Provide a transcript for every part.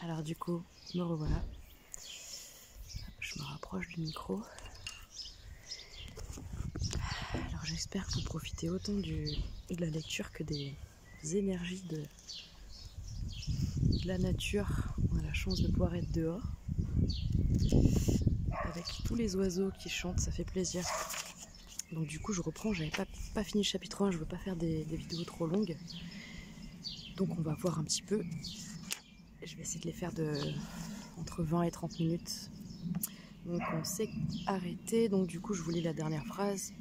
Alors du coup, me revoilà. Je me rapproche du micro. Alors j'espère que vous profitez autant de la lecture que des énergies de la nature. On a la chance de pouvoir être dehors. Avec tous les oiseaux qui chantent, ça fait plaisir. Donc du coup je reprends, j'avais pas fini le chapitre 1, je veux pas faire des vidéos trop longues. Donc on va voir un petit peu. Je vais essayer de les faire entre 20 et 30 minutes. Donc on s'est arrêté, donc du coup je vous lis la dernière phrase.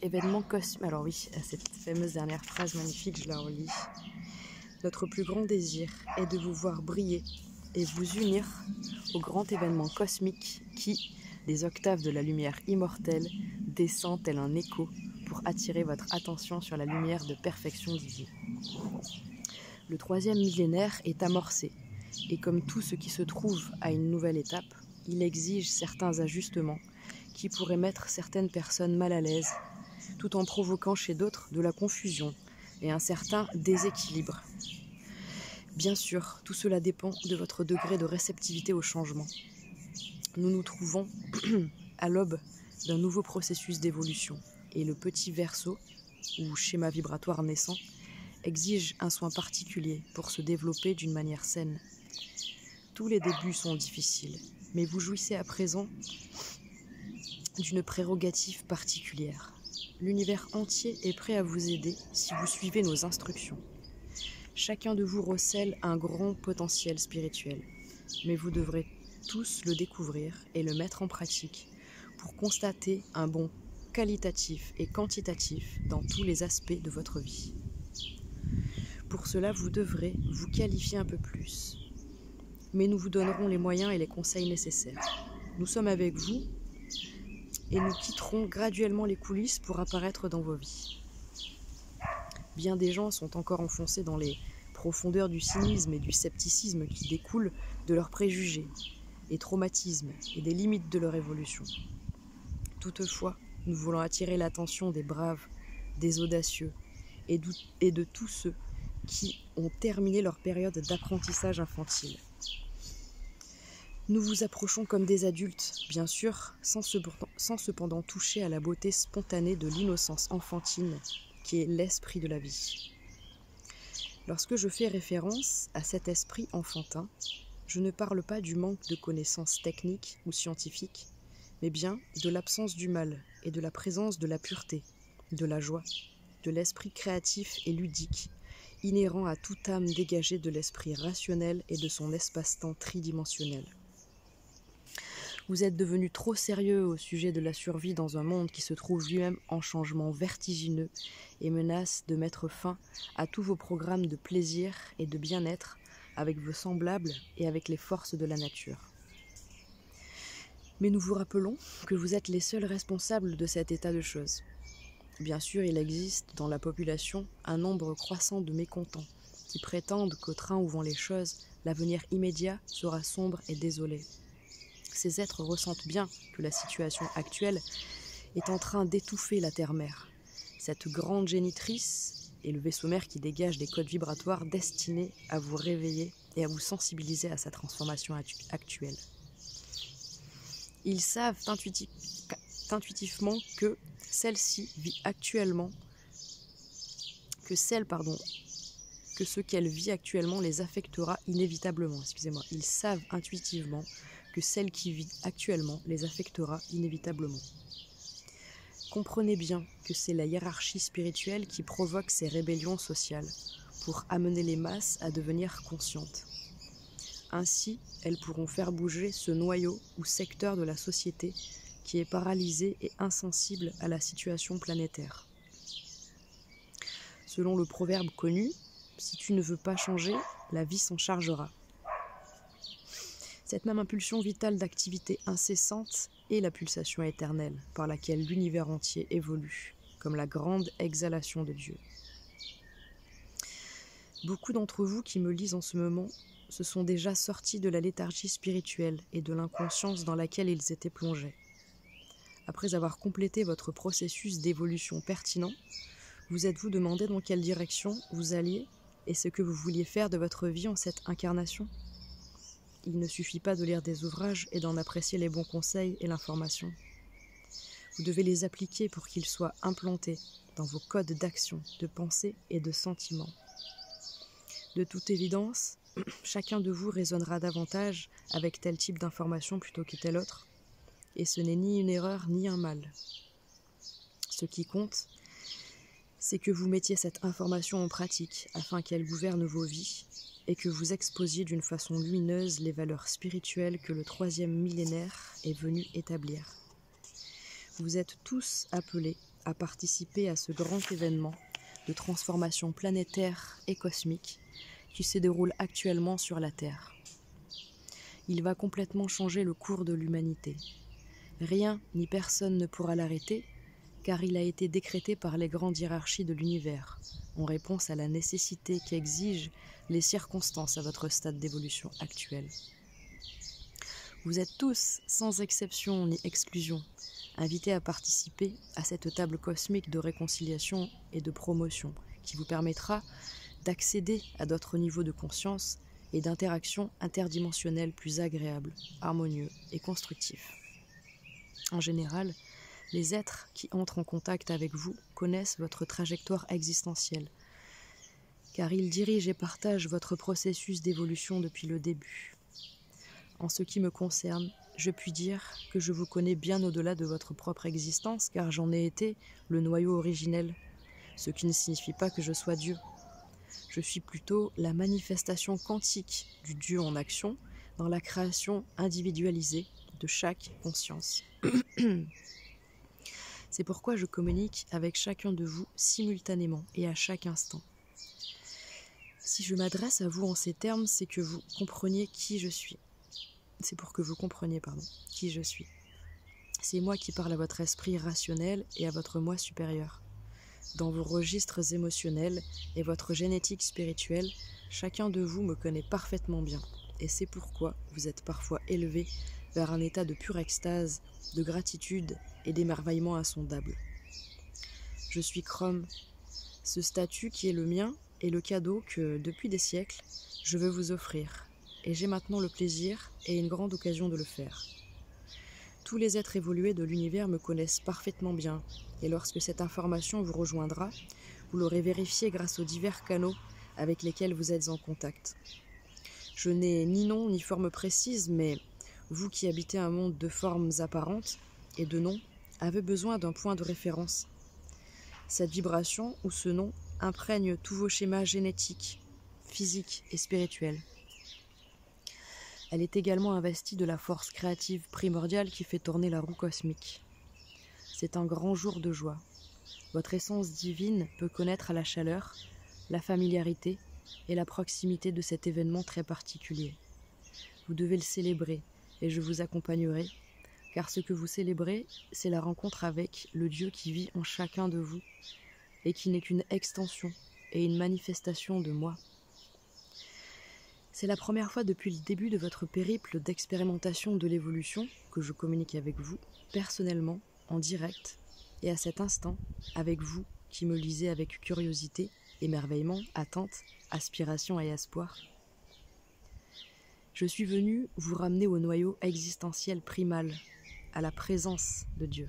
Événement cosmique. Alors oui, cette fameuse dernière phrase magnifique, je la relis. Notre plus grand désir est de vous voir briller et vous unir au grand événement cosmique qui, des octaves de la lumière immortelle, descend tel un écho pour attirer votre attention sur la lumière de perfection divine. Le 3e millénaire est amorcé, et comme tout ce qui se trouve à une nouvelle étape, il exige certains ajustements qui pourraient mettre certaines personnes mal à l'aise, tout en provoquant chez d'autres de la confusion et un certain déséquilibre. Bien sûr, tout cela dépend de votre degré de réceptivité au changement. Nous nous trouvons à l'aube d'un nouveau processus d'évolution, et le petit verso, ou schéma vibratoire naissant, exige un soin particulier pour se développer d'une manière saine. Tous les débuts sont difficiles, mais vous jouissez à présent d'une prérogative particulière. L'univers entier est prêt à vous aider si vous suivez nos instructions. Chacun de vous recèle un grand potentiel spirituel, mais vous devrez tous le découvrir et le mettre en pratique pour constater un bond qualitatif et quantitatif dans tous les aspects de votre vie. Pour cela, vous devrez vous qualifier un peu plus, mais nous vous donnerons les moyens et les conseils nécessaires. Nous sommes avec vous et nous quitterons graduellement les coulisses pour apparaître dans vos vies. Bien des gens sont encore enfoncés dans les profondeurs du cynisme et du scepticisme qui découlent de leurs préjugés et traumatismes et des limites de leur évolution. Toutefois, nous voulons attirer l'attention des braves, des audacieux et de tous ceux qui ont terminé leur période d'apprentissage infantile. Nous vous approchons comme des adultes, bien sûr, sans cependant toucher à la beauté spontanée de l'innocence enfantine qui est l'esprit de la vie. Lorsque je fais référence à cet esprit enfantin, je ne parle pas du manque de connaissances techniques ou scientifiques, mais bien de l'absence du mal et de la présence de la pureté, de la joie, de l'esprit créatif et ludique, inhérent à toute âme dégagée de l'esprit rationnel et de son espace-temps tridimensionnel. Vous êtes devenu trop sérieux au sujet de la survie dans un monde qui se trouve lui-même en changement vertigineux et menace de mettre fin à tous vos programmes de plaisir et de bien-être avec vos semblables et avec les forces de la nature. Mais nous vous rappelons que vous êtes les seuls responsables de cet état de choses. Bien sûr, il existe dans la population un nombre croissant de mécontents qui prétendent qu'au train où vont les choses, l'avenir immédiat sera sombre et désolé. Ces êtres ressentent bien que la situation actuelle est en train d'étouffer la terre-mère, cette grande génitrice et le vaisseau-mère qui dégage des codes vibratoires destinés à vous réveiller et à vous sensibiliser à sa transformation actuelle. Ils savent intuitivement que celle-ci vit actuellement, que ce qu'elle vit actuellement les affectera inévitablement. Ils savent intuitivement que celle qui vit actuellement les affectera inévitablement. Comprenez bien que c'est la hiérarchie spirituelle qui provoque ces rébellions sociales pour amener les masses à devenir conscientes. Ainsi, elles pourront faire bouger ce noyau ou secteur de la société qui est paralysé et insensible à la situation planétaire. Selon le proverbe connu, « Si tu ne veux pas changer, la vie s'en chargera ». Cette même impulsion vitale d'activité incessante est la pulsation éternelle par laquelle l'univers entier évolue, comme la grande exhalation de Dieu. Beaucoup d'entre vous qui me lisent en ce moment se sont déjà sortis de la léthargie spirituelle et de l'inconscience dans laquelle ils étaient plongés. Après avoir complété votre processus d'évolution pertinent, vous êtes-vous demandé dans quelle direction vous alliez et ce que vous vouliez faire de votre vie en cette incarnation ? il ne suffit pas de lire des ouvrages et d'en apprécier les bons conseils et l'information. Vous devez les appliquer pour qu'ils soient implantés dans vos codes d'action, de pensée et de sentiment. De toute évidence, chacun de vous résonnera davantage avec tel type d'information plutôt que tel autre, et ce n'est ni une erreur ni un mal. Ce qui compte, c'est que vous mettiez cette information en pratique afin qu'elle gouverne vos vies et que vous exposiez d'une façon lumineuse les valeurs spirituelles que le 3e millénaire est venu établir. Vous êtes tous appelés à participer à ce grand événement de transformation planétaire et cosmique qui se déroule actuellement sur la Terre. Il va complètement changer le cours de l'humanité. Rien ni personne ne pourra l'arrêter, car il a été décrété par les grandes hiérarchies de l'univers, en réponse à la nécessité qu'exigent les circonstances à votre stade d'évolution actuel. Vous êtes tous, sans exception ni exclusion, invités à participer à cette table cosmique de réconciliation et de promotion, qui vous permettra d'accéder à d'autres niveaux de conscience et d'interaction interdimensionnelle plus agréables, harmonieux et constructifs. En général, les êtres qui entrent en contact avec vous connaissent votre trajectoire existentielle, car ils dirigent et partagent votre processus d'évolution depuis le début. En ce qui me concerne, je puis dire que je vous connais bien au-delà de votre propre existence, car j'en ai été le noyau originel, ce qui ne signifie pas que je sois Dieu. Je suis plutôt la manifestation quantique du Dieu en action dans la création individualisée de chaque conscience. C'est pourquoi je communique avec chacun de vous simultanément et à chaque instant. Si je m'adresse à vous en ces termes, c'est que vous compreniez qui je suis. C'est pour que vous compreniez, qui je suis. C'est moi qui parle à votre esprit rationnel et à votre moi supérieur. Dans vos registres émotionnels et votre génétique spirituelle, chacun de vous me connaît parfaitement bien. Et c'est pourquoi vous êtes parfois élevé vers un état de pure extase, de gratitude et d'émerveillement insondable. Je suis Chrome. Ce statut qui est le mien est le cadeau que, depuis des siècles, je veux vous offrir. Et j'ai maintenant le plaisir et une grande occasion de le faire. Tous les êtres évolués de l'univers me connaissent parfaitement bien, et lorsque cette information vous rejoindra, vous l'aurez vérifiée grâce aux divers canaux avec lesquels vous êtes en contact. Je n'ai ni nom ni forme précise, mais vous qui habitez un monde de formes apparentes et de noms, avez besoin d'un point de référence. Cette vibration ou ce nom imprègne tous vos schémas génétiques, physiques et spirituels. Elle est également investie de la force créative primordiale qui fait tourner la roue cosmique. C'est un grand jour de joie. Votre essence divine peut connaître la chaleur, la familiarité et la proximité de cet événement très particulier. Vous devez le célébrer et je vous accompagnerai, car ce que vous célébrez, c'est la rencontre avec le Dieu qui vit en chacun de vous et qui n'est qu'une extension et une manifestation de moi. C'est la première fois depuis le début de votre périple d'expérimentation de l'évolution que je communique avec vous, personnellement, en direct, et à cet instant, avec vous qui me lisez avec curiosité, émerveillement, attente, aspiration et espoir. Je suis venu vous ramener au noyau existentiel primal, à la présence de Dieu.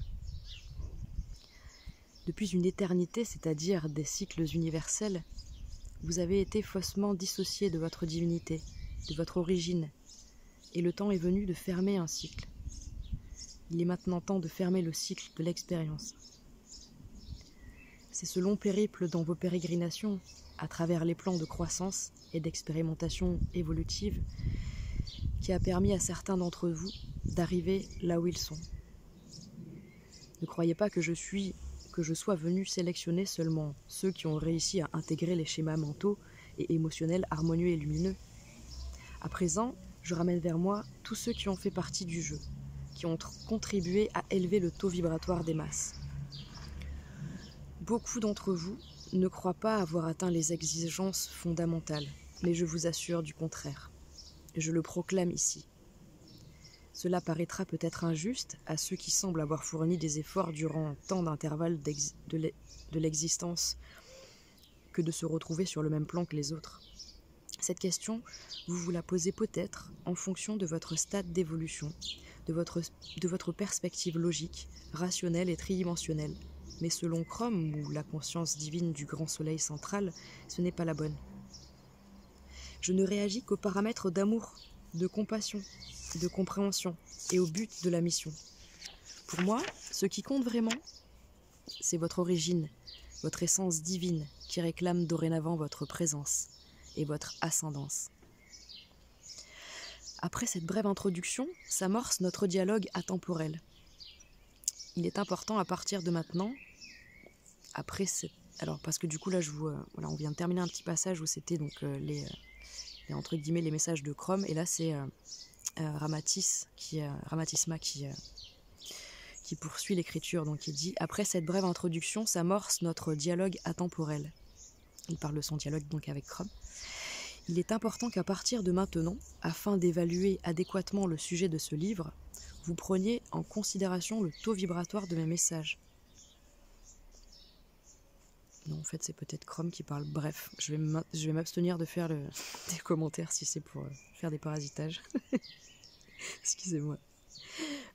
Depuis une éternité, c'est-à-dire des cycles universels, vous avez été faussement dissocié de votre divinité, de votre origine, et le temps est venu de fermer un cycle. Il est maintenant temps de fermer le cycle de l'expérience. C'est ce long périple dans vos pérégrinations, à travers les plans de croissance et d'expérimentation évolutive, qui a permis à certains d'entre vous d'arriver là où ils sont. Ne croyez pas que je sois venu sélectionner seulement ceux qui ont réussi à intégrer les schémas mentaux et émotionnels harmonieux et lumineux. À présent, je ramène vers moi tous ceux qui ont fait partie du jeu, qui ont contribué à élever le taux vibratoire des masses. Beaucoup d'entre vous ne croient pas avoir atteint les exigences fondamentales, mais je vous assure du contraire. Je le proclame ici. Cela paraîtra peut-être injuste à ceux qui semblent avoir fourni des efforts durant tant d'intervalles de l'existence que de se retrouver sur le même plan que les autres. Cette question, vous vous la posez peut-être en fonction de votre stade d'évolution, de votre perspective logique, rationnelle et tridimensionnelle. Mais selon Crom, ou la conscience divine du grand soleil central, ce n'est pas la bonne. Je ne réagis qu'aux paramètres d'amour, de compassion, de compréhension et au but de la mission. Pour moi, ce qui compte vraiment, c'est votre origine, votre essence divine qui réclame dorénavant votre présence et votre ascendance. Après cette brève introduction, s'amorce notre dialogue atemporel. Il est important à partir de maintenant, parce que du coup là, on vient de terminer un petit passage où c'était donc entre guillemets les messages de Crom, et là c'est Ramatisma qui poursuit l'écriture. Donc il dit: après cette brève introduction s'amorce notre dialogue atemporel. Il parle de son dialogue donc avec Crom. Il est important qu'à partir de maintenant, afin d'évaluer adéquatement le sujet de ce livre, vous preniez en considération le taux vibratoire de mes messages. Non, en fait, c'est peut-être Crom qui parle. Bref, je vais m'abstenir de faire des commentaires si c'est pour faire des parasitages. Excusez-moi.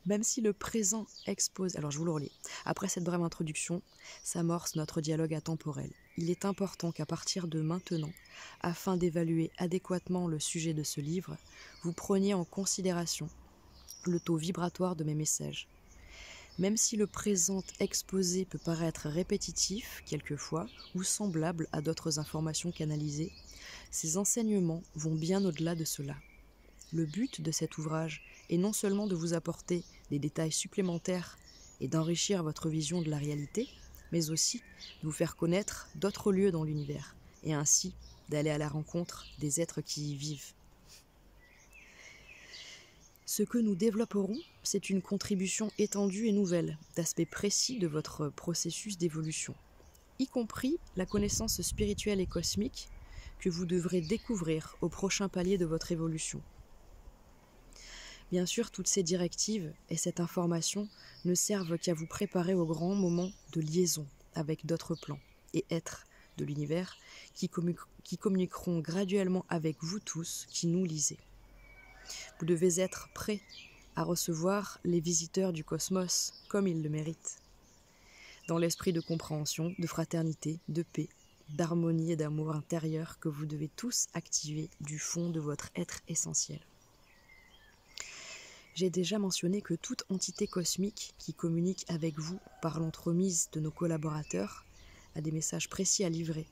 Même si le présent expose... Alors, je vous le relis. Après cette brève introduction, s'amorce notre dialogue atemporel. Il est important qu'à partir de maintenant, afin d'évaluer adéquatement le sujet de ce livre, vous preniez en considération le taux vibratoire de mes messages. Même si le présent exposé peut paraître répétitif, quelquefois, ou semblable à d'autres informations canalisées, ces enseignements vont bien au-delà de cela. Le but de cet ouvrage est non seulement de vous apporter des détails supplémentaires et d'enrichir votre vision de la réalité, mais aussi de vous faire connaître d'autres lieux dans l'univers, et ainsi d'aller à la rencontre des êtres qui y vivent. Ce que nous développerons, c'est une contribution étendue et nouvelle d'aspects précis de votre processus d'évolution, y compris la connaissance spirituelle et cosmique que vous devrez découvrir au prochain palier de votre évolution. Bien sûr, toutes ces directives et cette information ne servent qu'à vous préparer au grand moment de liaison avec d'autres plans et êtres de l'univers qui communiqueront graduellement avec vous tous qui nous lisez. Vous devez être prêts à recevoir les visiteurs du cosmos comme ils le méritent, dans l'esprit de compréhension, de fraternité, de paix, d'harmonie et d'amour intérieur que vous devez tous activer du fond de votre être essentiel. J'ai déjà mentionné que toute entité cosmique qui communique avec vous par l'entremise de nos collaborateurs a des messages précis à livrer,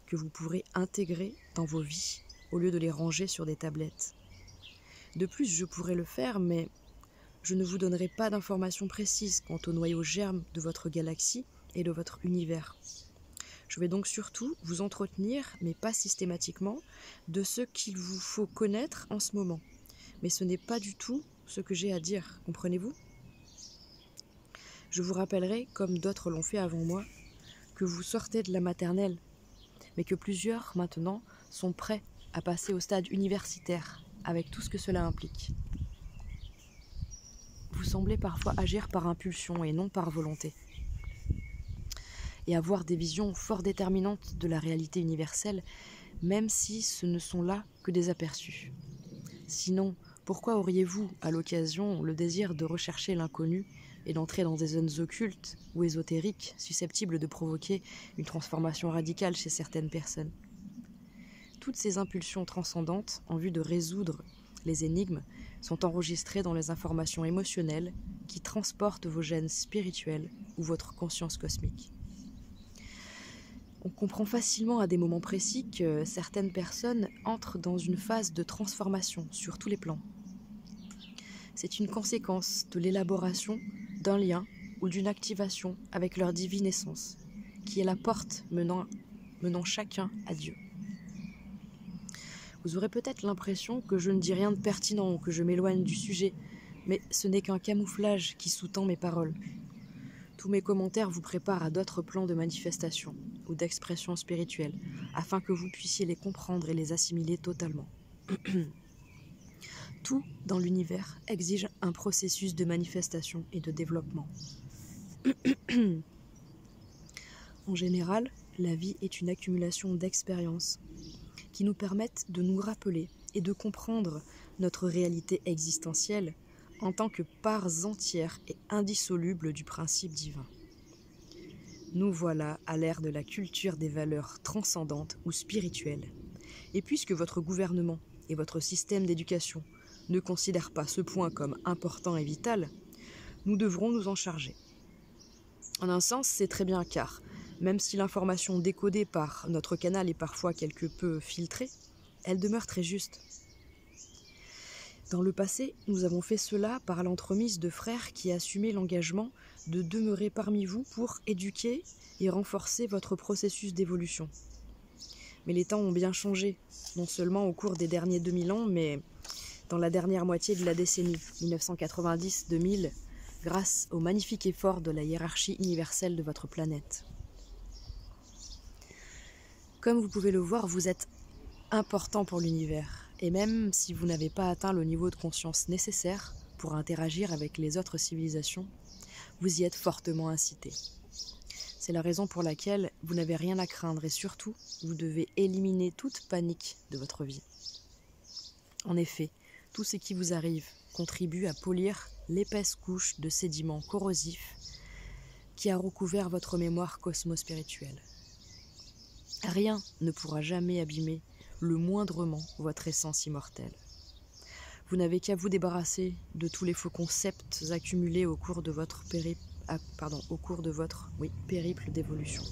que vous pourrez intégrer dans vos vies au lieu de les ranger sur des tablettes. De plus, je pourrais le faire, mais je ne vous donnerai pas d'informations précises quant au noyau germe de votre galaxie et de votre univers. Je vais donc surtout vous entretenir, mais pas systématiquement, de ce qu'il vous faut connaître en ce moment. Mais ce n'est pas du tout ce que j'ai à dire, comprenez-vous ? Je vous rappellerai, comme d'autres l'ont fait avant moi, que vous sortez de la maternelle, mais que plusieurs, maintenant, sont prêts à passer au stade universitaire, avec tout ce que cela implique. Vous semblez parfois agir par impulsion et non par volonté, et avoir des visions fort déterminantes de la réalité universelle, même si ce ne sont là que des aperçus. Sinon, pourquoi auriez-vous, à l'occasion, le désir de rechercher l'inconnu et d'entrer dans des zones occultes ou ésotériques susceptibles de provoquer une transformation radicale chez certaines personnes ? Toutes ces impulsions transcendantes en vue de résoudre les énigmes sont enregistrées dans les informations émotionnelles qui transportent vos gènes spirituels ou votre conscience cosmique. On comprend facilement à des moments précis que certaines personnes entrent dans une phase de transformation sur tous les plans. C'est une conséquence de l'élaboration d'un lien ou d'une activation avec leur divine essence, qui est la porte menant chacun à Dieu. Vous aurez peut-être l'impression que je ne dis rien de pertinent ou que je m'éloigne du sujet, mais ce n'est qu'un camouflage qui sous-tend mes paroles. Tous mes commentaires vous préparent à d'autres plans de manifestation ou d'expression spirituelle, afin que vous puissiez les comprendre et les assimiler totalement. Tout dans l'univers exige un processus de manifestation et de développement. En général, la vie est une accumulation d'expériences qui nous permettent de nous rappeler et de comprendre notre réalité existentielle en tant que parts entières et indissolubles du principe divin. Nous voilà à l'ère de la culture des valeurs transcendantes ou spirituelles. Et puisque votre gouvernement et votre système d'éducation ne considèrent pas ce point comme important et vital, nous devrons nous en charger. En un sens, c'est très bien car, même si l'information décodée par notre canal est parfois quelque peu filtrée, elle demeure très juste. Dans le passé, nous avons fait cela par l'entremise de frères qui assumaient l'engagement de demeurer parmi vous pour éduquer et renforcer votre processus d'évolution. Mais les temps ont bien changé, non seulement au cours des derniers 2000 ans, mais dans la dernière moitié de la décennie 1990-2000, grâce au magnifique effort de la hiérarchie universelle de votre planète. Comme vous pouvez le voir, vous êtes important pour l'univers, et même si vous n'avez pas atteint le niveau de conscience nécessaire pour interagir avec les autres civilisations, vous y êtes fortement incité. C'est la raison pour laquelle vous n'avez rien à craindre et surtout, vous devez éliminer toute panique de votre vie. En effet, tout ce qui vous arrive contribue à polir l'épaisse couche de sédiments corrosifs qui a recouvert votre mémoire cosmo-spirituelle. Rien ne pourra jamais abîmer le moindrement votre essence immortelle. Vous n'avez qu'à vous débarrasser de tous les faux concepts accumulés au cours de votre périple d'évolution.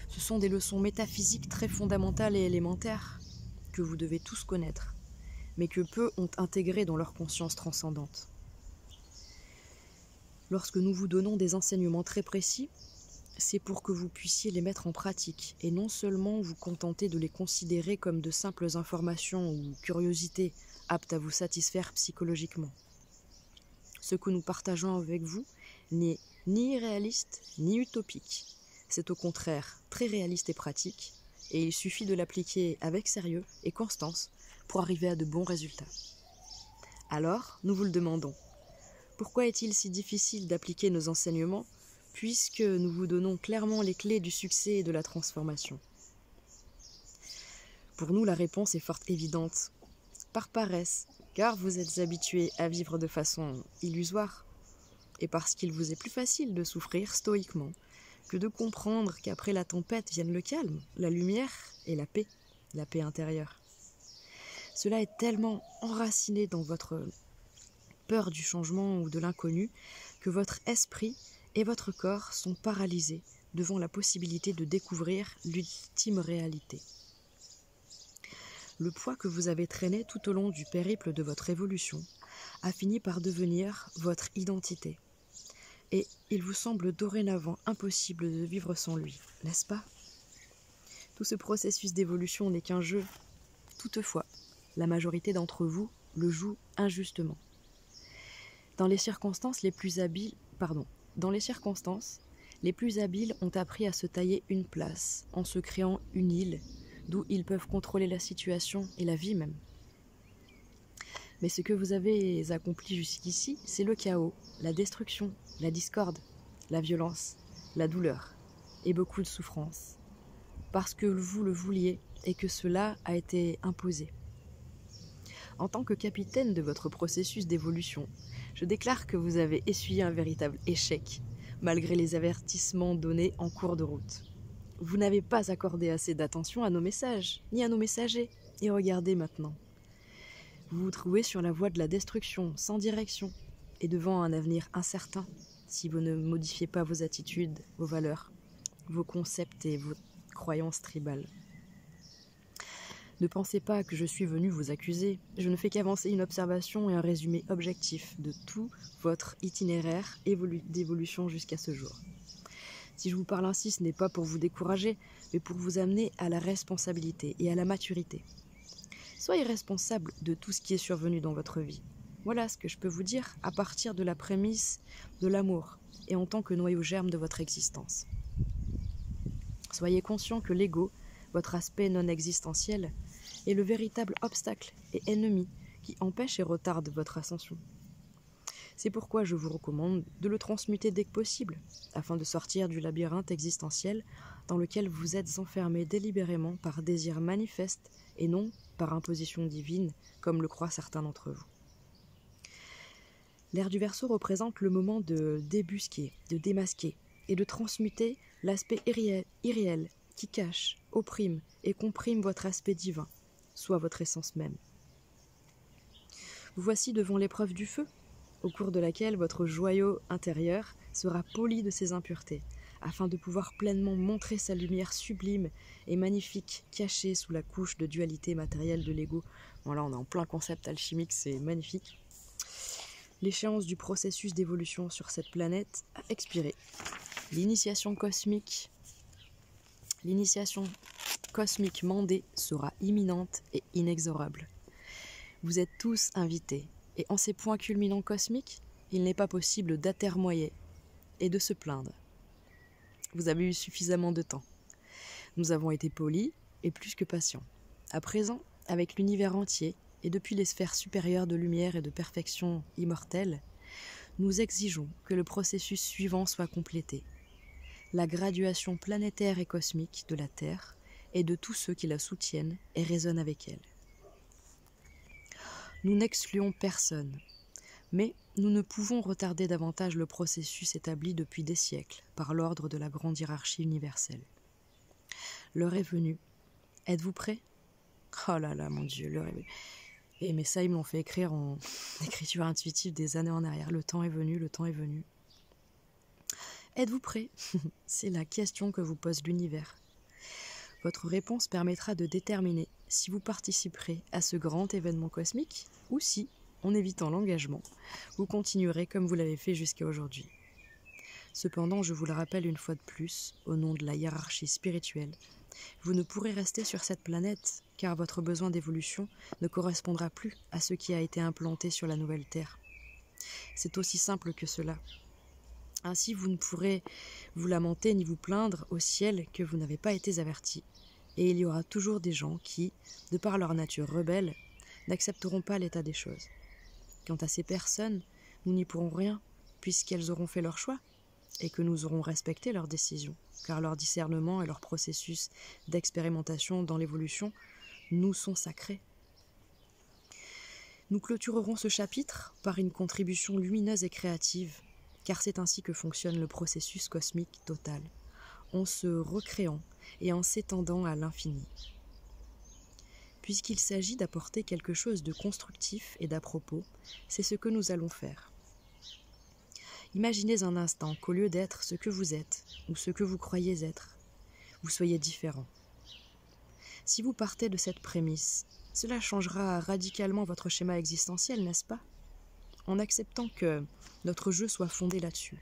Ce sont des leçons métaphysiques très fondamentales et élémentaires que vous devez tous connaître, mais que peu ont intégrées dans leur conscience transcendante. Lorsque nous vous donnons des enseignements très précis, c'est pour que vous puissiez les mettre en pratique et non seulement vous contenter de les considérer comme de simples informations ou curiosités aptes à vous satisfaire psychologiquement. Ce que nous partageons avec vous n'est ni irréaliste ni utopique. C'est au contraire très réaliste et pratique, et il suffit de l'appliquer avec sérieux et constance pour arriver à de bons résultats. Alors, nous vous le demandons. Pourquoi est-il si difficile d'appliquer nos enseignements puisque nous vous donnons clairement les clés du succès et de la transformation? Pour nous, la réponse est fort évidente. Par paresse, car vous êtes habitués à vivre de façon illusoire, et parce qu'il vous est plus facile de souffrir stoïquement que de comprendre qu'après la tempête vienne le calme, la lumière et la paix intérieure. Cela est tellement enraciné dans votre peur du changement ou de l'inconnu que votre esprit et votre corps sont paralysés devant la possibilité de découvrir l'ultime réalité. Le poids que vous avez traîné tout au long du périple de votre évolution a fini par devenir votre identité. Et il vous semble dorénavant impossible de vivre sans lui, n'est-ce pas? Tout ce processus d'évolution n'est qu'un jeu. Toutefois, la majorité d'entre vous le joue injustement. Dans les circonstances, les plus habiles ont appris à se tailler une place en se créant une île d'où ils peuvent contrôler la situation et la vie même. Mais ce que vous avez accompli jusqu'ici, c'est le chaos, la destruction, la discorde, la violence, la douleur et beaucoup de souffrance. Parce que vous le vouliez et que cela a été imposé. En tant que capitaine de votre processus d'évolution, je déclare que vous avez essuyé un véritable échec, malgré les avertissements donnés en cours de route. Vous n'avez pas accordé assez d'attention à nos messages, ni à nos messagers, et regardez maintenant. Vous vous trouvez sur la voie de la destruction, sans direction, et devant un avenir incertain, si vous ne modifiez pas vos attitudes, vos valeurs, vos concepts et vos croyances tribales. Ne pensez pas que je suis venu vous accuser, je ne fais qu'avancer une observation et un résumé objectif de tout votre itinéraire d'évolution jusqu'à ce jour. Si je vous parle ainsi, ce n'est pas pour vous décourager, mais pour vous amener à la responsabilité et à la maturité. Soyez responsable de tout ce qui est survenu dans votre vie. Voilà ce que je peux vous dire à partir de la prémisse de l'amour et en tant que noyau germe de votre existence. Soyez conscient que l'ego, votre aspect non existentiel, est le véritable obstacle et ennemi qui empêche et retarde votre ascension. C'est pourquoi je vous recommande de le transmuter dès que possible, afin de sortir du labyrinthe existentiel dans lequel vous êtes enfermé délibérément par désir manifeste et non par imposition divine, comme le croient certains d'entre vous. L'ère du Verseau représente le moment de débusquer, de démasquer et de transmuter l'aspect irréel qui cache, opprime et comprime votre aspect divin, soit votre essence même. Vous voici devant l'épreuve du feu, au cours de laquelle votre joyau intérieur sera poli de ses impuretés, afin de pouvoir pleinement montrer sa lumière sublime et magnifique, cachée sous la couche de dualité matérielle de l'ego. Bon, là, on est en plein concept alchimique, c'est magnifique. L'échéance du processus d'évolution sur cette planète a expiré. L'initiation cosmique mandée sera imminente et inexorable. Vous êtes tous invités, et en ces points culminants cosmiques, il n'est pas possible d'atermoyer et de se plaindre. Vous avez eu suffisamment de temps. Nous avons été polis et plus que patients. À présent, avec l'univers entier, et depuis les sphères supérieures de lumière et de perfection immortelle, nous exigeons que le processus suivant soit complété. La graduation planétaire et cosmique de la Terre et de tous ceux qui la soutiennent et résonnent avec elle. Nous n'excluons personne, mais nous ne pouvons retarder davantage le processus établi depuis des siècles par l'ordre de la grande hiérarchie universelle. L'heure est venue. Êtes-vous prêts? Oh là là, mon Dieu, l'heure est venue. Mais ça, ils me l'ont fait écrire en écriture intuitive des années en arrière. Le temps est venu, le temps est venu. Êtes-vous prêts? C'est la question que vous pose l'univers. Votre réponse permettra de déterminer si vous participerez à ce grand événement cosmique ou si, en évitant l'engagement, vous continuerez comme vous l'avez fait jusqu'à aujourd'hui. Cependant, je vous le rappelle une fois de plus, au nom de la hiérarchie spirituelle, vous ne pourrez rester sur cette planète car votre besoin d'évolution ne correspondra plus à ce qui a été implanté sur la nouvelle Terre. C'est aussi simple que cela. Ainsi, vous ne pourrez vous lamenter ni vous plaindre au ciel que vous n'avez pas été avertis. Et il y aura toujours des gens qui, de par leur nature rebelle, n'accepteront pas l'état des choses. Quant à ces personnes, nous n'y pourrons rien, puisqu'elles auront fait leur choix, et que nous aurons respecté leurs décisions, car leur discernement et leur processus d'expérimentation dans l'évolution nous sont sacrés. Nous clôturerons ce chapitre par une contribution lumineuse et créative, car c'est ainsi que fonctionne le processus cosmique total, en se recréant et en s'étendant à l'infini. Puisqu'il s'agit d'apporter quelque chose de constructif et d'à propos, c'est ce que nous allons faire. Imaginez un instant qu'au lieu d'être ce que vous êtes, ou ce que vous croyez être, vous soyez différent. Si vous partez de cette prémisse, cela changera radicalement votre schéma existentiel, n'est-ce pas? En acceptant que notre jeu soit fondé là-dessus.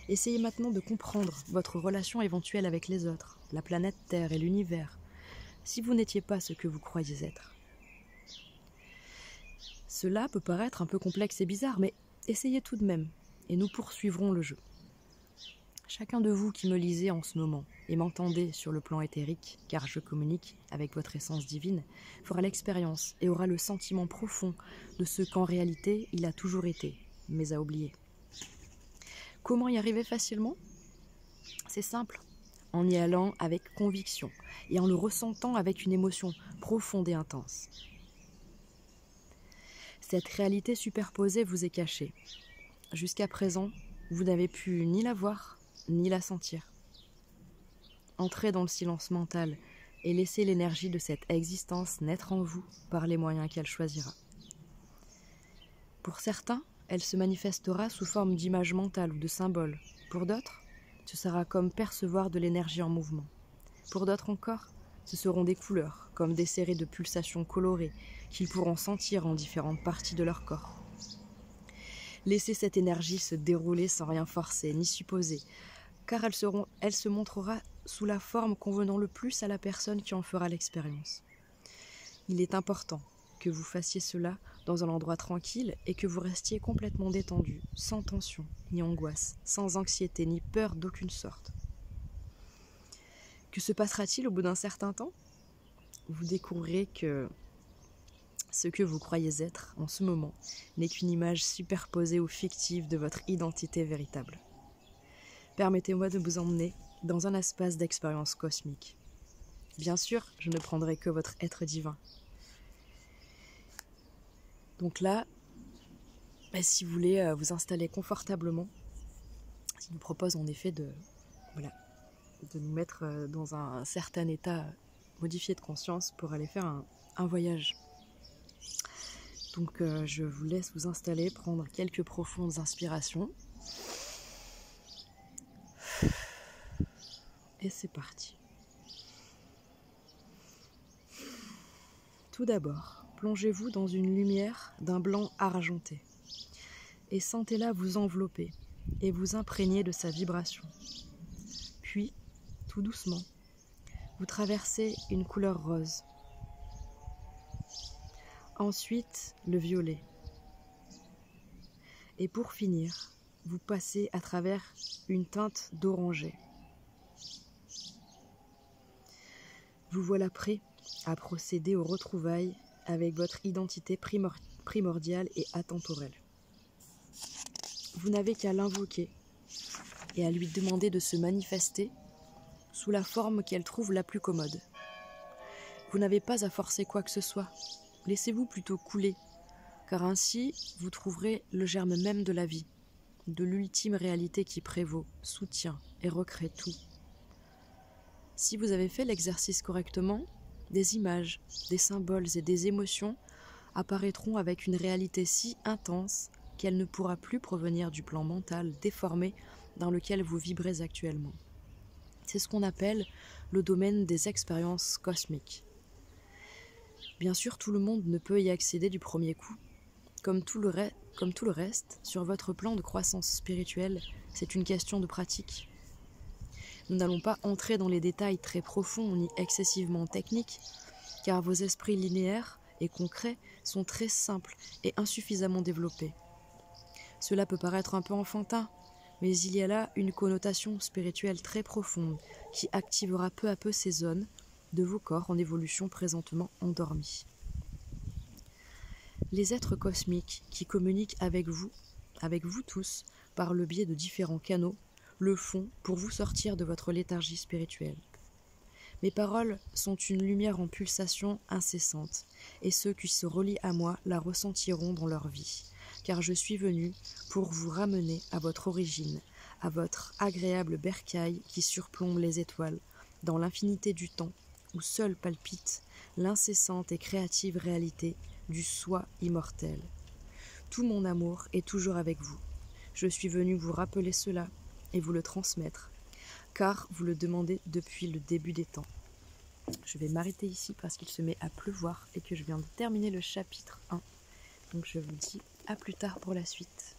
Essayez maintenant de comprendre votre relation éventuelle avec les autres, la planète Terre et l'univers, si vous n'étiez pas ce que vous croyez être. Cela peut paraître un peu complexe et bizarre, mais essayez tout de même, et nous poursuivrons le jeu. Chacun de vous qui me lisez en ce moment et m'entendez sur le plan éthérique, car je communique avec votre essence divine, fera l'expérience et aura le sentiment profond de ce qu'en réalité il a toujours été, mais a oublié. Comment y arriver facilement? C'est simple, en y allant avec conviction et en le ressentant avec une émotion profonde et intense. Cette réalité superposée vous est cachée. Jusqu'à présent, vous n'avez pu ni la voir, ni la sentir. Entrez dans le silence mental et laissez l'énergie de cette existence naître en vous par les moyens qu'elle choisira. Pour certains, elle se manifestera sous forme d'images mentales ou de symboles. Pour d'autres, ce sera comme percevoir de l'énergie en mouvement. Pour d'autres encore, ce seront des couleurs, comme des séries de pulsations colorées qu'ils pourront sentir en différentes parties de leur corps. Laissez cette énergie se dérouler sans rien forcer ni supposer, car elle se montrera sous la forme convenant le plus à la personne qui en fera l'expérience. Il est important que vous fassiez cela dans un endroit tranquille et que vous restiez complètement détendu, sans tension ni angoisse, sans anxiété ni peur d'aucune sorte. Que se passera-t-il au bout d'un certain temps? Vous découvrirez que Ce que vous croyez être en ce moment n'est qu'une image superposée ou fictive de votre identité véritable. Permettez-moi de vous emmener dans un espace d'expérience cosmique. Bien sûr, je ne prendrai que votre être divin. Donc là, si vous voulez vous installer confortablement, je vous propose en effet de nous mettre dans un certain état modifié de conscience pour aller faire un voyage. Donc je vous laisse vous installer, prendre quelques profondes inspirations. Et c'est parti. Tout d'abord, plongez-vous dans une lumière d'un blanc argenté et sentez-la vous envelopper et vous imprégner de sa vibration. Puis, tout doucement, vous traversez une couleur rose. Ensuite, le violet. Et pour finir, vous passez à travers une teinte d'orangé. Vous voilà prêt à procéder aux retrouvailles avec votre identité primordiale et atemporelle. Vous n'avez qu'à l'invoquer et à lui demander de se manifester sous la forme qu'elle trouve la plus commode. Vous n'avez pas à forcer quoi que ce soit. Laissez-vous plutôt couler, car ainsi vous trouverez le germe même de la vie, de l'ultime réalité qui prévaut, soutient et recrée tout. Si vous avez fait l'exercice correctement, des images, des symboles et des émotions apparaîtront avec une réalité si intense qu'elle ne pourra plus provenir du plan mental déformé dans lequel vous vibrez actuellement. C'est ce qu'on appelle le domaine des expériences cosmiques. Bien sûr, tout le monde ne peut y accéder du premier coup. Comme tout le reste, sur votre plan de croissance spirituelle, c'est une question de pratique. Nous n'allons pas entrer dans les détails très profonds ni excessivement techniques, car vos esprits linéaires et concrets sont très simples et insuffisamment développés. Cela peut paraître un peu enfantin, mais il y a là une connotation spirituelle très profonde qui activera peu à peu ces zones de vos corps en évolution présentement endormis. Les êtres cosmiques qui communiquent avec vous tous, par le biais de différents canaux, le font pour vous sortir de votre léthargie spirituelle. Mes paroles sont une lumière en pulsation incessante, et ceux qui se relient à moi la ressentiront dans leur vie, car je suis venu pour vous ramener à votre origine, à votre agréable bercail qui surplombe les étoiles, dans l'infinité du temps, où seule palpite l'incessante et créative réalité du soi immortel. Tout mon amour est toujours avec vous. Je suis venu vous rappeler cela et vous le transmettre, car vous le demandez depuis le début des temps. Je vais m'arrêter ici parce qu'il se met à pleuvoir et que je viens de terminer le chapitre 1. Donc je vous dis à plus tard pour la suite.